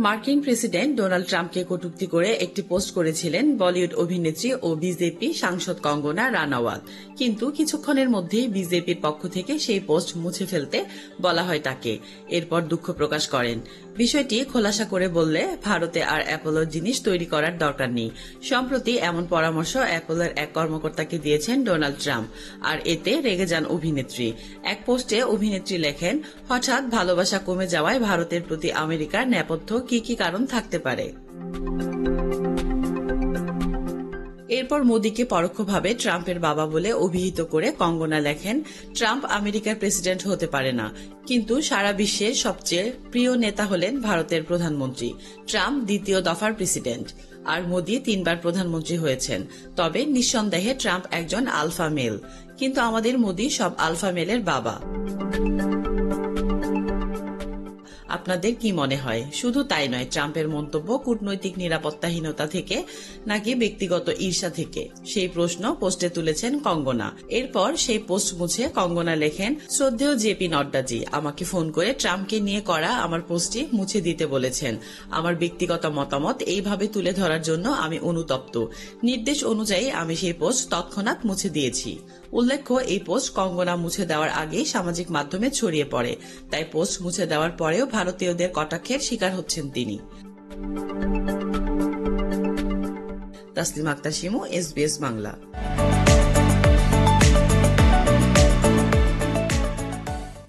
মার্কিন president Donald ট্রাম্পকে কটূক্তি করে একটি পোস্ট করেছিলেন বলিউড অভিনেত্রী ও বিজেপি সাংসদ কঙ্গনা রানাওয়াত, কিন্তু কিছুক্ষণের মধ্যেই বিজেপির পক্ষ থেকে সেই পোস্ট মুছে ফেলতে বলা হয় তাকে। এরপর দুঃখ প্রকাশ করেন। বিষয়টি খোলাসা করে বললে, ভারতে আর অ্যাপোলোর জিনিস তৈরি করার দরকার নেই। সম্প্রতি এমন পরামর্শ অ্যাপোলোর এক কর্মকর্তাকে দিয়েছেন ডোনাল্ড ট্রাম্প, আর এতে রেগে যান অভিনেত্রী। এক পোস্টে অভিনেত্রী লেখেন, হঠাৎ ভালোবাসা কমে যাওয়ায় ভারতের প্রতি আমেরিকার নেপথ্য কি কি কারণ থাকতে পারে। এরপর মোদীকে পরোক্ষভাবে ট্রাম্পের বাবা বলে অভিহিত করে কঙ্গনা লেখেন, ট্রাম্প আমেরিকার প্রেসিডেন্ট হতে পারে না, কিন্তু সারা বিশ্বের সবচেয়ে প্রিয় নেতা হলেন ভারতের প্রধানমন্ত্রী। ট্রাম্প দ্বিতীয় দফার প্রেসিডেন্ট, আর মোদী 3 বার প্রধানমন্ত্রী হয়েছেন। তবে নিঃসন্দেহে ট্রাম্প একজন আলফা মেল, কিন্তু আমাদের মোদী সব আলফা মেলের বাবা। আপনাদের কি মনে হয়? শুধু তাই নয়, ট্রাম্পের মন্তব্য কূটনৈতিক নিরাপত্তাহীনতা থেকে নাকি ব্যক্তিগত ঈর্ষা থেকে, সেই প্রশ্ন পোস্টে তুলেছেন কঙ্গনা। এরপর সেই পোস্ট মুছে কঙ্গনা লেখেন, শ্রদ্ধেয় জেপি নড্ডাজি আমাকে ফোন করে ট্রাম্পকে নিয়ে করা আমার পোস্টটি মুছে দিতে বলেছেন। আমার ব্যক্তিগত মতামত এইভাবে তুলে ধরার জন্য আমি অনুতপ্ত। নির্দেশ অনুযায়ী আমি সেই পোস্ট তৎক্ষণাৎ মুছে দিয়েছি। উল্লেখ্য, এই পোস্ট কঙ্গনা মুছে দেওয়ার আগেই সামাজিক মাধ্যমে ছড়িয়ে পড়ে, তাই পোস্ট মুছে দেওয়ার পরেও ভারতীয়দের কটাক্ষের শিকার হচ্ছেন তিনি। তাসলিমা আক্তার শিমু, SBS বাংলা।